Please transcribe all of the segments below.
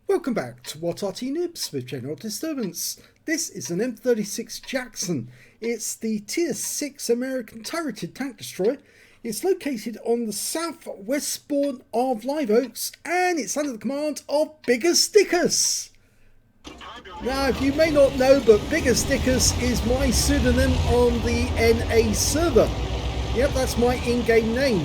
Welcome back to What Arty Noobs with General Disturbance. This is an M36 Jackson. It's the Tier 6 American turreted tank destroyer. It's located on the southwest spawn of Live Oaks and it's under the command of Bigger Stickers. Now, if you may not know, but Bigger Stickers is my pseudonym on the NA server. Yep, that's my in-game name.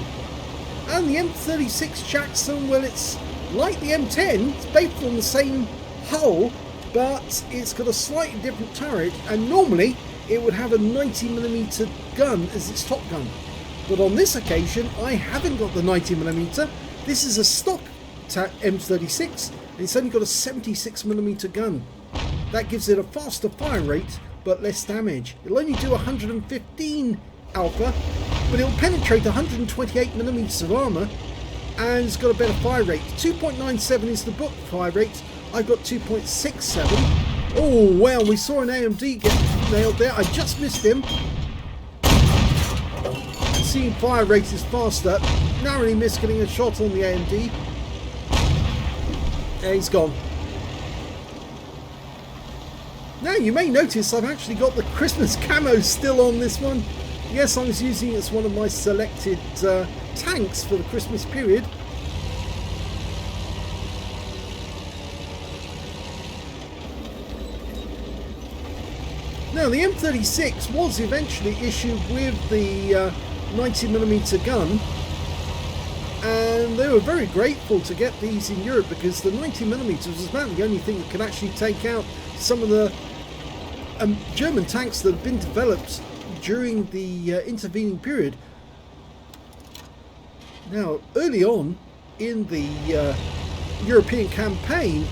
And the M36 Jackson, well, it's like the M10, it's based on the same hull, but it's got a slightly different turret, and normally it would have a 90mm gun as its top gun. But on this occasion, I haven't got the 90mm. This is a stock M36, and it's only got a 76mm gun. That gives it a faster fire rate, but less damage. It'll only do 115 alpha, but it'll penetrate 128mm of armour, and it's got a better fire rate. 2.97 is the book fire rate. I've got 2.67. Oh, well, we saw an AMD get nailed there. I just missed him. Seeing fire rate is faster. Narrowly missed getting a shot on the AMD. Yeah, he's gone. Now, you may notice I've actually got the Christmas camo still on this one. Yes, I was using it as one of my selected tanks for the Christmas period. Now, the M36 was eventually issued with the 90mm gun, and they were very grateful to get these in Europe because the 90mm was about the only thing that could actually take out some of the German tanks that had been developed during the intervening period. Now, early on in the European campaign,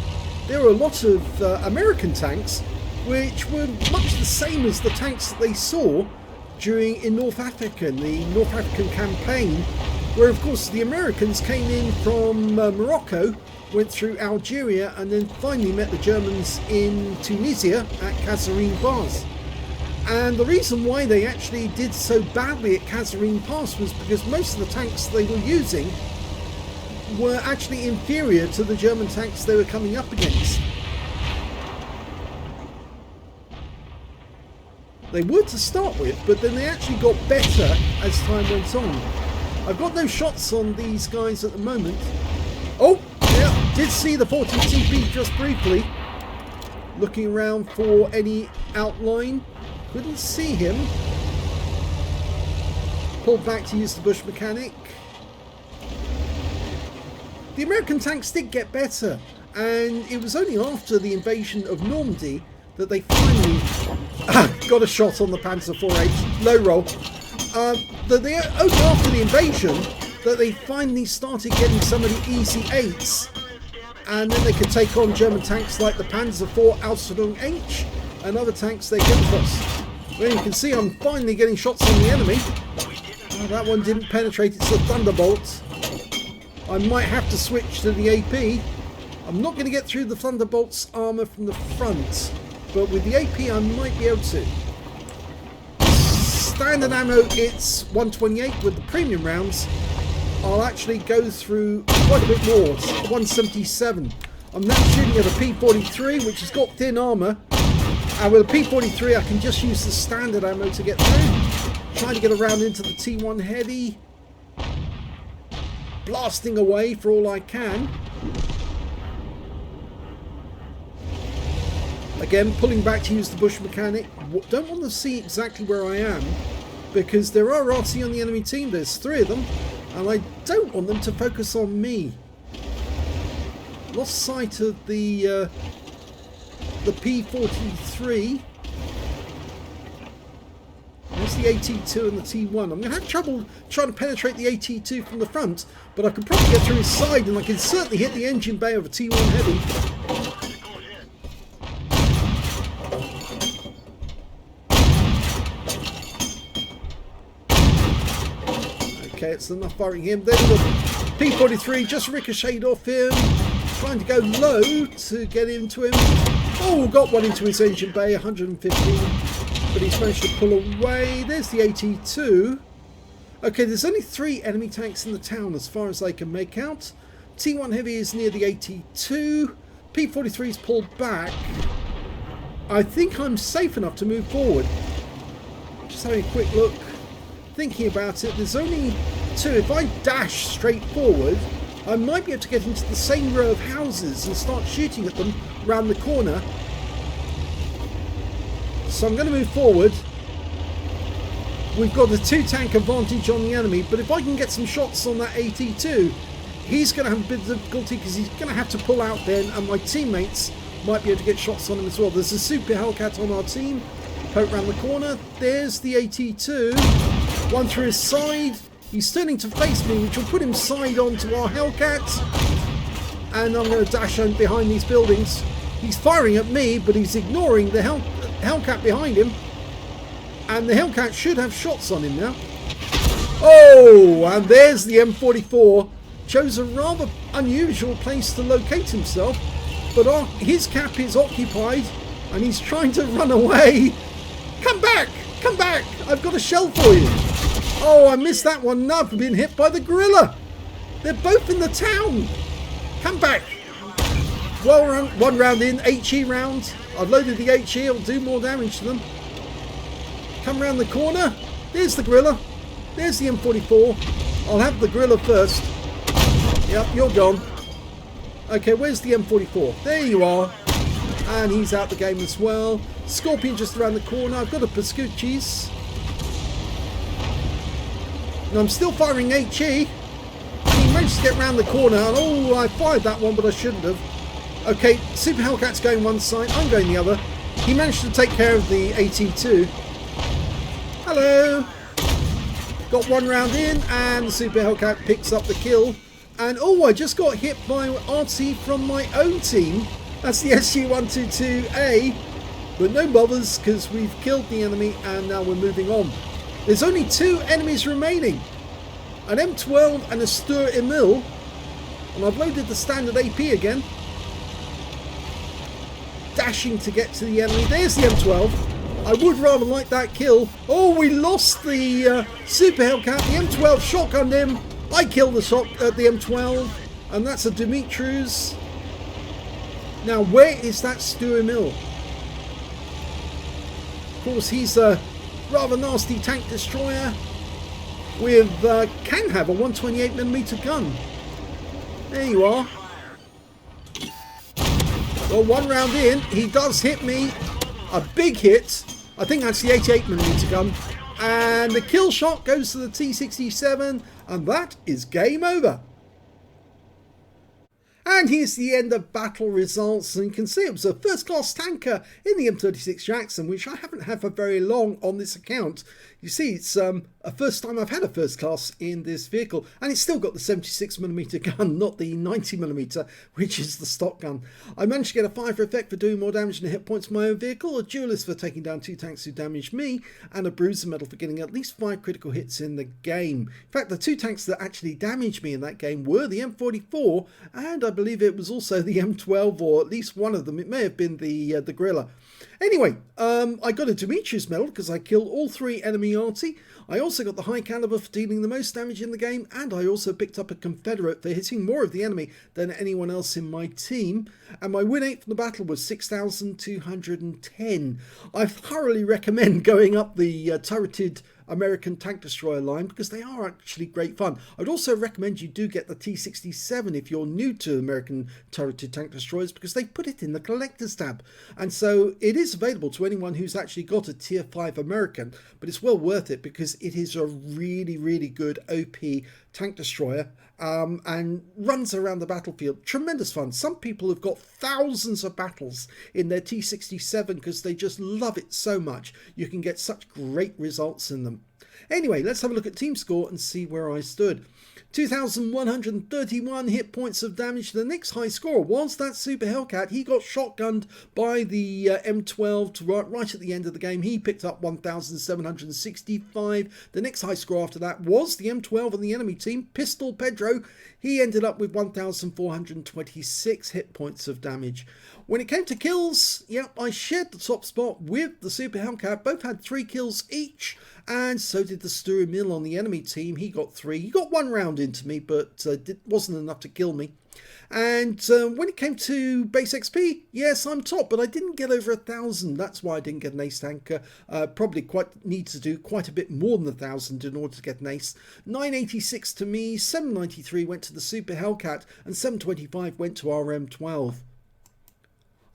there were a lot of American tanks which were much the same as the tanks that they saw in North Africa, the North African campaign, where of course the Americans came in from Morocco, went through Algeria, and then finally met the Germans in Tunisia at Kasserine Pass. And the reason why they actually did so badly at Kasserine Pass was because most of the tanks they were using were actually inferior to the German tanks they were coming up against. They were to start with, but then they actually got better as time went on. I've got no shots on these guys at the moment. Oh, yeah, did see the 40 TP just briefly. Looking around for any outline. Couldn't see him. Pulled back to use the bush mechanic. The American tanks did get better, and it was only after the invasion of Normandy that they finally got a shot on the Panzer IV-H, low roll. Only after the invasion that they finally started getting some of the easy 8s, and then they could take on German tanks like the Panzer IV Ausführung H and other tanks they came across. Well, you can see I'm finally getting shots on the enemy. Oh, that one didn't penetrate, it's a Thunderbolt. I might have to switch to the AP. I'm not going to get through the Thunderbolt's armour from the front, but with the AP I might be able to. Standard ammo, it's 128. With the premium rounds, I'll actually go through quite a bit more. It's 177. I'm now shooting at a P43, which has got thin armour. And with a P43 I can just use the standard ammo to get through. Trying to get around into the T1 Heavy. Blasting away for all I can. Again, pulling back to use the bush mechanic. Don't want to see exactly where I am, because there are Arty on the enemy team. There's 3 of them, and I don't want them to focus on me. Lost sight of the P43. There's the AT2 and the T1. I'm going to have trouble trying to penetrate the AT2 from the front, but I could probably get through his side, and I can certainly hit the engine bay of a T1 Heavy. Okay, it's enough firing him. Then the P43 just ricocheted off him, trying to go low to get into him. Oh, got one into his engine bay, 115, but he's managed to pull away. There's the AT2. Okay, there's only 3 enemy tanks in the town as far as I can make out. T1 Heavy is near the AT2. P43's pulled back. I think I'm safe enough to move forward. Just having a quick look, thinking about it. There's only two. If I dash straight forward, I might be able to get into the same row of houses and start shooting at them round the corner. So I'm going to move forward. We've got a 2-tank advantage on the enemy, but if I can get some shots on that AT2, he's going to have a bit of difficulty because he's going to have to pull out then, and my teammates might be able to get shots on him as well. There's a Super Hellcat on our team. Poke round the corner. There's the AT2. One through his side. He's turning to face me, which will put him side onto our Hellcat. And I'm going to dash on behind these buildings. He's firing at me, but he's ignoring the Hellcat behind him. And the Hellcat should have shots on him now. Oh, and there's the M44. Chose a rather unusual place to locate himself. But his cap is occupied, and he's trying to run away. Come back! Come back! I've got a shell for you. Oh, I missed that one. No, I've been hit by the gorilla. They're both in the town. Come back. Well, one round in, HE round. I've loaded the HE. It'll do more damage to them. Come round the corner. There's the gorilla. There's the M44. I'll have the gorilla first. Yep, you're gone. Okay, where's the M44? There you are. And he's out the game as well. Scorpion just around the corner. I've got a Pascucci's. And I'm still firing HE. He managed to get round the corner. And oh, I fired that one, but I shouldn't have. Okay, Super Hellcat's going one side. I'm going the other. He managed to take care of the AT2. Hello. Got one round in, and the Super Hellcat picks up the kill. And oh, I just got hit by Arty from my own team. That's the SG-122A. But no bothers, because we've killed the enemy and now we're moving on. There's only two enemies remaining. An M12 and a Stur Emil. And I've loaded the standard AP again. Dashing to get to the enemy. There's the M12. I would rather like that kill. Oh, we lost the Super Hellcat. The M12 shotgunned him. I killed the M12, and that's a Dimitri's. Now, where is that Stur Emil? Of course, he's a rather nasty tank destroyer with can have a 128mm gun. There you are. Well, one round in, he does hit me. A big hit. I think that's the 88mm gun. And the kill shot goes to the T67, and that is game over. And here's the end of battle results, and you can see it was a first class tanker in the M36 Jackson, which I haven't had for very long on this account. You see, it's a first time I've had a first class in this vehicle, and it's still got the 76mm gun, not the 90mm, which is the stock gun. I managed to get a 5 effect for doing more damage than the hit points of my own vehicle, a duelist for taking down 2 tanks who damaged me, and a bruiser medal for getting at least 5 critical hits in the game. In fact, the 2 tanks that actually damaged me in that game were the M44, and I believe it was also the M12, or at least one of them. It may have been the gorilla. Anyway, I got a Dimitri's medal because I killed all 3 enemy Arty. I also got the high caliber for dealing the most damage in the game, and I also picked up a Confederate for hitting more of the enemy than anyone else in my team. And my win rate from the battle was 6,210. I thoroughly recommend going up the turreted American tank destroyer line because they are actually great fun. I'd also recommend you do get the T67 if you're new to American turreted tank destroyers, because they put it in the collector's tab, and so it is available to anyone who's actually got a tier 5 American, but it's well worth it because it is a really good OP tank destroyer and runs around the battlefield. Tremendous fun. Some people have got thousands of battles in their T67 because they just love it so much. You can get such great results in them. Anyway, let's have a look at team score and see where I stood. 2,131 hit points of damage. The next high score was that Super Hellcat. He got shotgunned by the M12 right at the end of the game. He picked up 1,765. The next high score after that was the M12 on the enemy team, Pistol Pedro. He ended up with 1,426 hit points of damage. When it came to kills, yep, I shared the top spot with the Super Hellcat. Both had 3 kills each, and so did the Stur Emil on the enemy team. He got 3. He got 1 round into me, but it wasn't enough to kill me. And when it came to base XP, yes, I'm top, but I didn't get over 1,000. That's why I didn't get an ace tanker. Probably need to do quite a bit more than 1,000 in order to get an ace. 986 to me, 793 went to the Super Hellcat, and 725 went to RM12.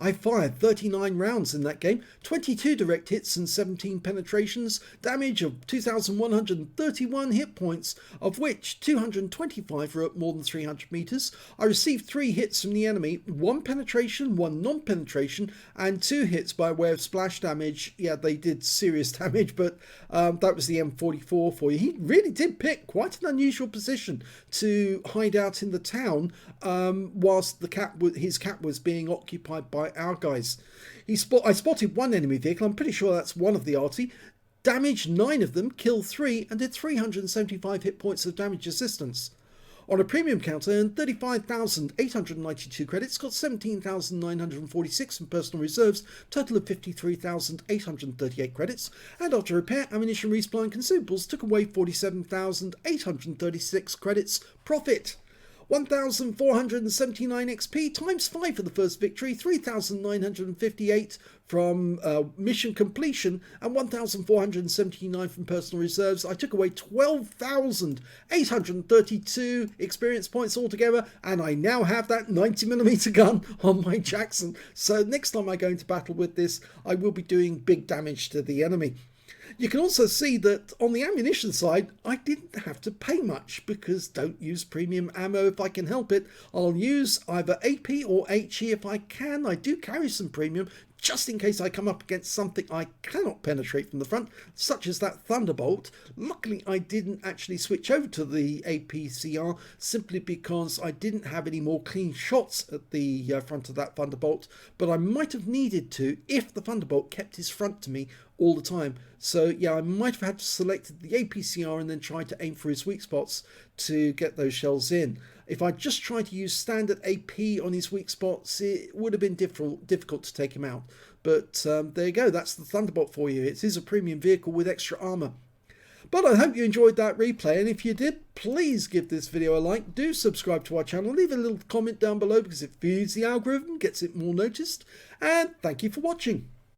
I fired 39 rounds in that game, 22 direct hits and 17 penetrations, damage of 2,131 hit points, of which 225 were at more than 300 meters. I received 3 hits from the enemy, 1 penetration, 1 non-penetration, and 2 hits by way of splash damage. Yeah, they did serious damage, but that was the M44 for you. He really did pick quite an unusual position to hide out in the town whilst his cat was being occupied by our guys. I spotted 1 enemy vehicle. I'm pretty sure that's one of the Arty. Damaged 9 of them, killed 3, and did 375 hit points of damage assistance. On a premium count, I earned 35,892 credits, got 17,946 from personal reserves, total of 53,838 credits, and after repair, ammunition, resupply and consumables, took away 47,836 credits profit. 1,479 XP times 5 for the first victory, 3,958 from mission completion, and 1,479 from personal reserves. I took away 12,832 experience points altogether, and I now have that 90mm gun on my Jackson. So next time I go into battle with this, I will be doing big damage to the enemy. You can also see that on the ammunition side, I didn't have to pay much because don't use premium ammo if I can help it. I'll use either AP or HE if I can. I do carry some premium just in case I come up against something I cannot penetrate from the front, such as that Thunderbolt. Luckily, I didn't actually switch over to the APCR simply because I didn't have any more clean shots at the front of that Thunderbolt, but I might have needed to if the Thunderbolt kept his front to me all the time. So yeah, I might have had to select the APCR and then try to aim for his weak spots to get those shells in. If I just tried to use standard AP on his weak spots, it would have been difficult to take him out. But there you go, that's the Thunderbolt for you. It is a premium vehicle with extra armour. But I hope you enjoyed that replay, and if you did, please give this video a like, do subscribe to our channel, leave a little comment down below because it feeds the algorithm, gets it more noticed, and thank you for watching.